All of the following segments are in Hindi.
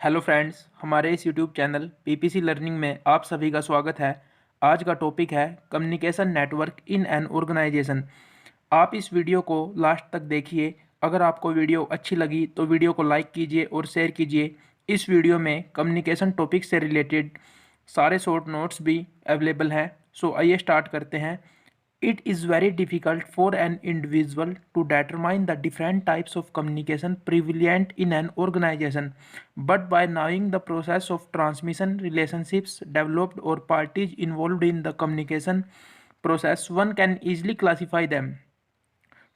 हेलो फ्रेंड्स, हमारे इस यूट्यूब चैनल पीपीसी लर्निंग में आप सभी का स्वागत है। आज का टॉपिक है communication network in an organisation. आप इस वीडियो को लास्ट तक देखिए। अगर आपको वीडियो अच्छी लगी तो वीडियो को लाइक कीजिए और शेयर कीजिए। इस वीडियो में कम्युनिकेशन टॉपिक से रिलेटेड सारे शॉर्ट नोट्स भी अवेलेबल हैं। सो आइए स्टार्ट करते हैं। It is very difficult for an individual to determine the different types of communication prevalent in an organization, but by knowing the process of transmission, relationships developed, or parties involved in the communication process, one can easily classify them.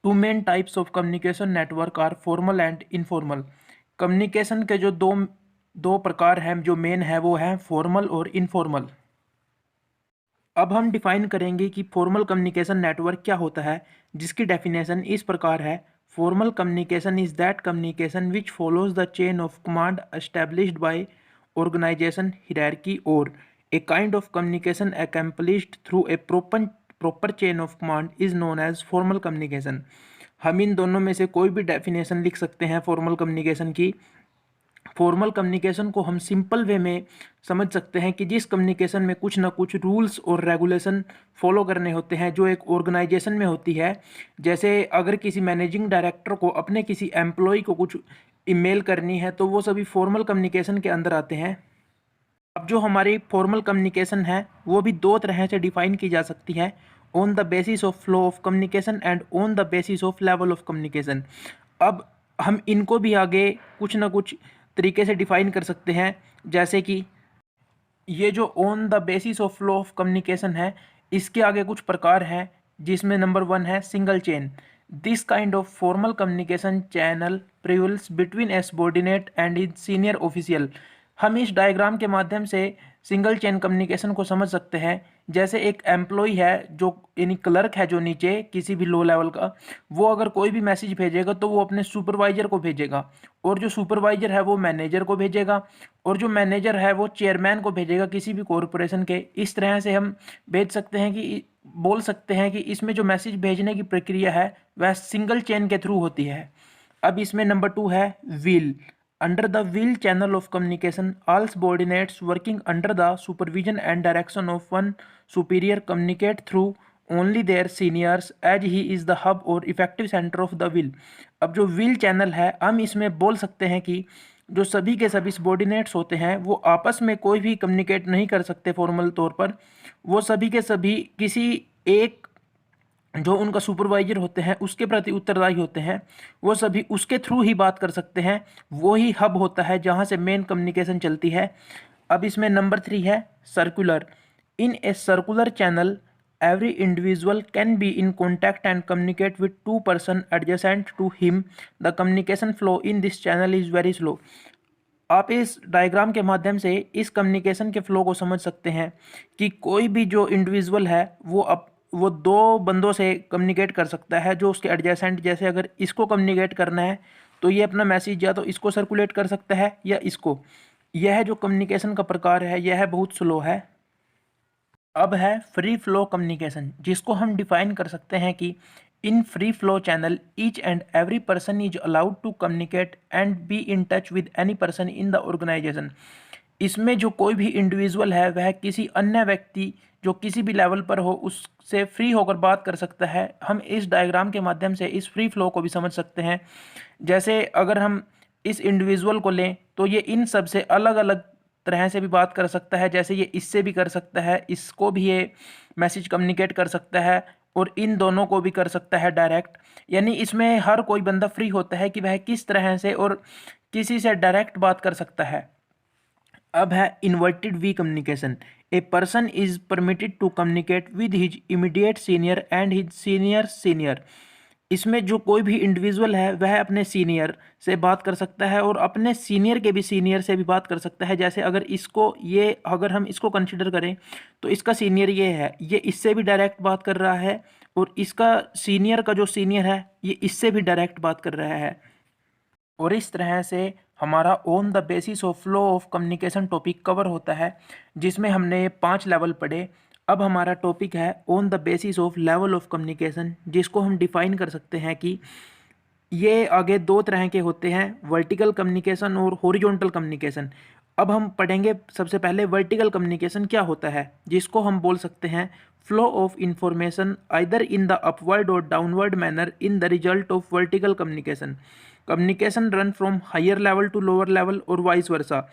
Two main types of communication network are formal and informal. Communication के जो दो दो प्रकार हैं, जो मेन है वो है फॉर्मल और इनफॉर्मल। अब हम डिफाइन करेंगे कि फॉर्मल कम्युनिकेशन नेटवर्क क्या होता है, जिसकी डेफिनेशन इस प्रकार है। Formal communication is that communication which follows the chain of command established by organization hierarchy or a kind of communication accomplished through a proper chain of command is known as formal communication। हम इन दोनों में से कोई भी डेफिनेशन लिख सकते हैं फॉर्मल कम्युनिकेशन की। फॉर्मल कम्युनिकेशन को हम सिंपल वे में समझ सकते हैं कि जिस कम्युनिकेशन में कुछ ना कुछ रूल्स और रेगुलेशन फॉलो करने होते हैं, जो एक ऑर्गेनाइजेशन में होती है। जैसे अगर किसी मैनेजिंग डायरेक्टर को अपने किसी एम्प्लॉय को कुछ ईमेल करनी है तो वो सभी फॉर्मल कम्युनिकेशन के अंदर आते हैं। अब जो हमारी फॉर्मल कम्युनिकेशन है वो भी दो तरह से डिफाइन की जा सकती है, on the basis of flow of communication and on the basis of level of communication. अब हम इनको भी आगे कुछ ना कुछ तरीके से डिफाइन कर सकते हैं। जैसे कि ये जो on the basis of flow of communication है, इसके आगे कुछ प्रकार हैं, जिसमें नंबर 1 है single chain. This kind of formal communication channel prevails between a subordinate and is senior official. हम इस डायग्राम के माध्यम से सिंगल चेन कम्युनिकेशन को समझ सकते हैं। जैसे एक एम्प्लॉय है, जो यानी क्लर्क है, जो नीचे किसी भी लो लेवल का, वो अगर कोई भी मैसेज भेजेगा तो वो अपने सुपरवाइजर को भेजेगा, और जो सुपरवाइजर है वो मैनेजर को भेजेगा, और जो मैनेजर है वो चेयरमैन को भेजेगा किसी भी कॉरपोरेशन के। इस तरह से हम भेज सकते हैं कि बोल सकते हैं कि इसमें जो मैसेज भेजने की प्रक्रिया है वह सिंगल चेन के थ्रू होती है। अब इसमें नंबर 2 है wheel. Under the wheel channel of communication, all subordinates working under the supervision and direction of one superior communicate through only their seniors as he is the hub और effective centre of the wheel. अब जो व्हील चैनल है, हम इसमें बोल सकते हैं कि जो सभी के सभी सबॉर्डिनेट्स होते हैं वो आपस में कोई भी कम्युनिकेट नहीं कर सकते फॉर्मल तौर पर। वो सभी के सभी किसी एक जो उनका सुपरवाइजर होते हैं उसके प्रति उत्तरदायी होते हैं। वो सभी उसके थ्रू ही बात कर सकते हैं। वो ही हब होता है जहाँ से मेन कम्युनिकेशन चलती है। अब इसमें नंबर 3 है circular. In a circular channel every individual can be in contact and communicate with two person adjacent to him। The communication flow in this channel is very slow। आप इस डायग्राम के माध्यम से इस कम्युनिकेशन के फ्लो को समझ सकते हैं कि कोई भी जो इंडिविजुअल है वो दो बंदों से कम्युनिकेट कर सकता है जो उसके एडजेसेंट। जैसे अगर इसको कम्युनिकेट करना है तो ये अपना मैसेज या तो इसको सर्कुलेट कर सकता है या इसको। यह जो कम्युनिकेशन का प्रकार है यह बहुत स्लो है। अब है फ्री फ्लो कम्युनिकेशन, जिसको हम डिफाइन कर सकते हैं कि in free flow channel each and every person is allowed to communicate and be in touch with any person in the organisation. इसमें जो कोई भी इंडिविजुअल है वह किसी अन्य व्यक्ति जो किसी भी लेवल पर हो उससे फ्री होकर बात कर सकता है। हम इस डायग्राम के माध्यम से इस फ्री फ्लो को भी समझ सकते हैं। जैसे अगर हम इस इंडिविजुअल को लें तो ये इन सब से अलग अलग तरह से भी बात कर सकता है। जैसे ये इससे भी कर सकता है, इसको भी ये मैसेज कम्युनिकेट कर सकता है, और इन दोनों को भी कर सकता है डायरेक्ट। यानी इसमें हर कोई बंदा फ्री होता है कि वह किस तरह से और किसी से डायरेक्ट बात कर सकता है। अब है inverted V communication. A person is permitted to communicate with his immediate senior and his senior senior. इसमें जो कोई भी इंडिविजुअल है वह अपने सीनियर से बात कर सकता है और अपने सीनियर के भी सीनियर से भी बात कर सकता है। जैसे अगर हम इसको कंसिडर करें तो इसका सीनियर ये है, ये इससे भी डायरेक्ट बात कर रहा है, और इसका सीनियर का जो सीनियर है ये इससे भी डायरेक्ट बात कर रहा है। और इस तरह से हमारा on the basis of flow of communication topic cover होता है, जिसमें हमने 5 लेवल पढ़े। अब हमारा टॉपिक है on the basis of level of communication, जिसको हम डिफाइन कर सकते हैं कि ये आगे दो तरह के होते हैं, वर्टिकल कम्युनिकेशन और हॉरिजॉन्टल कम्युनिकेशन। अब हम पढ़ेंगे सबसे पहले वर्टिकल कम्युनिकेशन क्या होता है, जिसको हम बोल सकते हैं flow of information either in the upward और downward manner in the result of vertical communication. Communication run from higher level to lower level और वाइस वर्सा।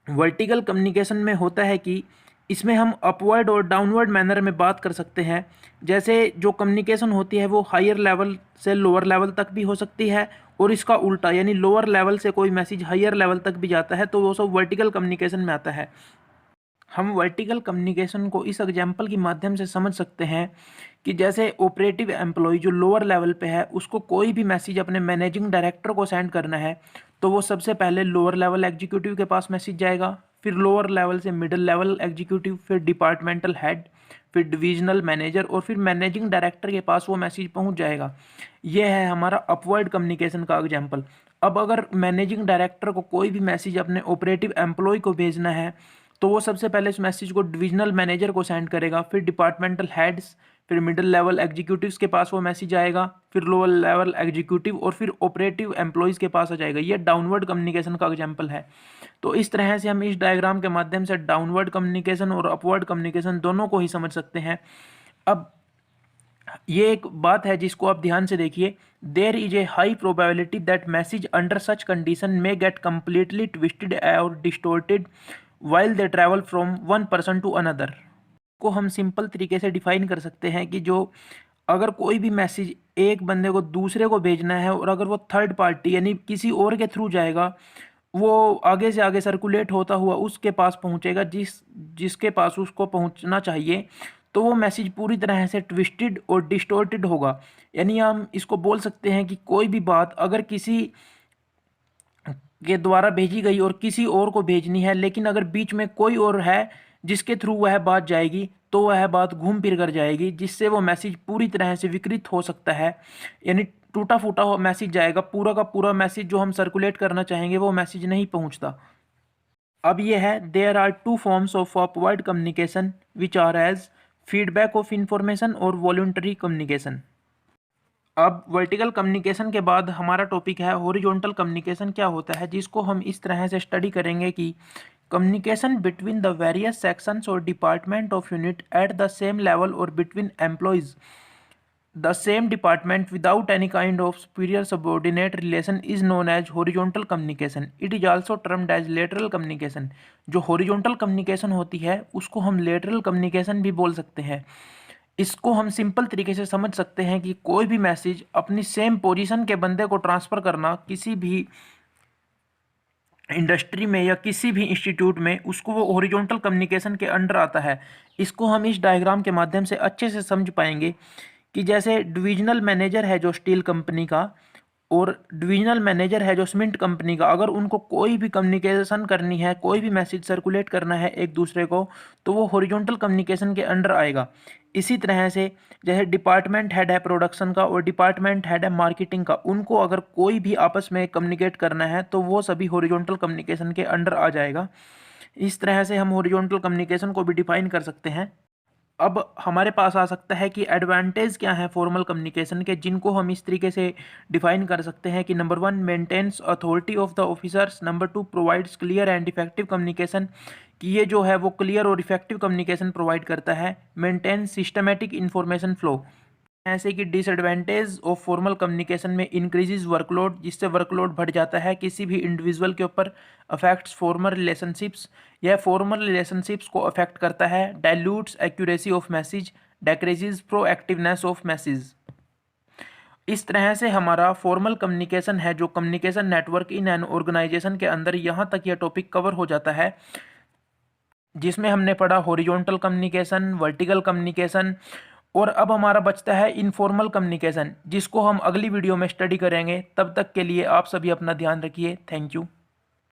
वर्टिकल कम्युनिकेशन में होता है कि इसमें हम अपवर्ड और डाउनवर्ड मैनर में बात कर सकते हैं। जैसे जो कम्युनिकेशन होती है वो हायर लेवल से लोअर लेवल तक भी हो सकती है, और इसका उल्टा यानी लोअर लेवल से कोई मैसेज हायर लेवल तक भी जाता है, तो वो सब वर्टिकल कम्युनिकेशन में आता है। हम वर्टिकल कम्युनिकेशन को इस एग्जाम्पल के माध्यम से समझ सकते हैं कि जैसे ऑपरेटिव एम्प्लॉय जो लोअर लेवल पे है, उसको कोई भी मैसेज अपने मैनेजिंग डायरेक्टर को सेंड करना है, तो वो सबसे पहले लोअर लेवल एग्जीक्यूटिव के पास मैसेज जाएगा, फिर लोअर लेवल से मिडिल लेवल एग्जीक्यूटिव, फिर डिपार्टमेंटल हेड, फिर डिविजनल मैनेजर, और फिर मैनेजिंग डायरेक्टर के पास वो मैसेज पहुंच जाएगा। ये है हमारा अपवर्ड कम्युनिकेशन का एग्जाम्पल। अब अगर मैनेजिंग डायरेक्टर को कोई भी मैसेज अपने ऑपरेटिव एम्प्लॉय को भेजना है, तो वो सबसे पहले इस मैसेज को डिविजनल मैनेजर को सेंड करेगा, फिर डिपार्टमेंटल हेड्स, फिर मिडिल लेवल एग्जीक्यूटिव्स के पास वो मैसेज आएगा, फिर लोअर लेवल एग्जीक्यूटिव और फिर ऑपरेटिव एम्प्लॉयज़ के पास आ जाएगा। ये डाउनवर्ड कम्युनिकेशन का एग्जाम्पल है। तो इस तरह से हम इस डायग्राम के माध्यम से डाउनवर्ड कम्युनिकेशन और अपवर्ड कम्युनिकेशन दोनों को ही समझ सकते हैं। अब ये एक बात है जिसको आप ध्यान से देखिए, there is a high probability that message under such condition में गेट कम्प्लीटली ट्विस्टेड और distorted while they travel from one person to another. को हम सिंपल तरीके से डिफाइन कर सकते हैं कि जो अगर कोई भी मैसेज एक बंदे को दूसरे को भेजना है, और अगर वो थर्ड पार्टी यानी किसी और के थ्रू जाएगा, वो आगे से आगे सर्कुलेट होता हुआ उसके पास पहुंचेगा जिसके पास उसको पहुंचना चाहिए, तो वो मैसेज पूरी तरह से ट्विस्टेड और डिस्टोर्टेड होगा। यानी हम इसको बोल सकते हैं कि कोई भी बात अगर किसी के द्वारा भेजी गई और किसी और को भेजनी है, लेकिन अगर बीच में कोई और है जिसके थ्रू वह बात जाएगी, तो वह बात घूम फिर कर जाएगी, जिससे वो मैसेज पूरी तरह से विकृत हो सकता है। यानी टूटा फूटा हुआ मैसेज जाएगा, पूरा का पूरा मैसेज जो हम सर्कुलेट करना चाहेंगे वो मैसेज नहीं पहुंचता। अब ये है, there are two forms of upward communication which are as feedback of information और वॉलंटरी कम्युनिकेशन। अब वर्टिकल कम्युनिकेशन के बाद हमारा टॉपिक है हॉरिजॉन्टल कम्युनिकेशन क्या होता है, जिसको हम इस तरह से स्टडी करेंगे कि communication between the various sections और department of unit at the same level और between employees the same department without any kind of superior subordinate relation is known as horizontal communication. It is also termed as lateral communication. जो हॉरिजॉन्टल कम्युनिकेशन होती है उसको हम लेटरल कम्युनिकेशन भी बोल सकते हैं। इसको हम सिंपल तरीके से समझ सकते हैं कि कोई भी मैसेज अपनी सेम पोजीशन के बंदे को ट्रांसफ़र करना किसी भी इंडस्ट्री में या किसी भी इंस्टीट्यूट में, उसको वो हॉरिजॉन्टल कम्युनिकेशन के अंडर आता है। इसको हम इस डायग्राम के माध्यम से अच्छे से समझ पाएंगे कि जैसे डिविजनल मैनेजर है जो स्टील कंपनी का, और डिविजनल मैनेजर है जो सीमेंट कंपनी का, अगर उनको कोई भी कम्युनिकेशन करनी है, कोई भी मैसेज सर्कुलेट करना है एक दूसरे को, तो वो हॉरिजॉन्टल कम्युनिकेशन के अंडर आएगा। इसी तरह से जैसे डिपार्टमेंट हेड है प्रोडक्शन का और डिपार्टमेंट हेड है मार्केटिंग का, उनको अगर कोई भी आपस में कम्युनिकेट करना है तो वो सभी हॉरिजॉन्टल कम्युनिकेशन के अंडर आ जाएगा। इस तरह से हम हॉरिजॉन्टल कम्युनिकेशन को भी डिफाइन कर सकते हैं। अब हमारे पास आ सकता है कि एडवांटेज क्या है फॉर्मल कम्युनिकेशन के, जिनको हम इस तरीके से डिफाइन कर सकते हैं कि number 1 maintains authority of the officers, number 2 provides clear and effective communication, कि ये जो है वो क्लियर और इफेक्टिव कम्युनिकेशन प्रोवाइड करता है। Maintain systematic information flow. ऐसे कि डिसएडवांटेज ऑफ फॉर्मल कम्युनिकेशन में इंक्रीजेज वर्कलोड, जिससे वर्कलोड बढ़ जाता है किसी भी इंडिविजुअल के ऊपर, अफेक्ट्स फॉर्मल रिलेशनशिप्स, यह फॉर्मल रिलेशनशिप्स को अफेक्ट करता है। Dilutes accuracy of message, decreases proactiveness of message. इस तरह से हमारा फॉर्मल कम्युनिकेशन है जो communication network in an organisation के अंदर, यहाँ तक यह टॉपिक कवर हो जाता है, जिसमें हमने पढ़ा हॉरिजॉन्टल कम्युनिकेशन, वर्टिकल कम्युनिकेशन, और अब हमारा बचता है इनफॉर्मल कम्युनिकेशन, जिसको हम अगली वीडियो में स्टडी करेंगे। तब तक के लिए आप सभी अपना ध्यान रखिए। Thank you.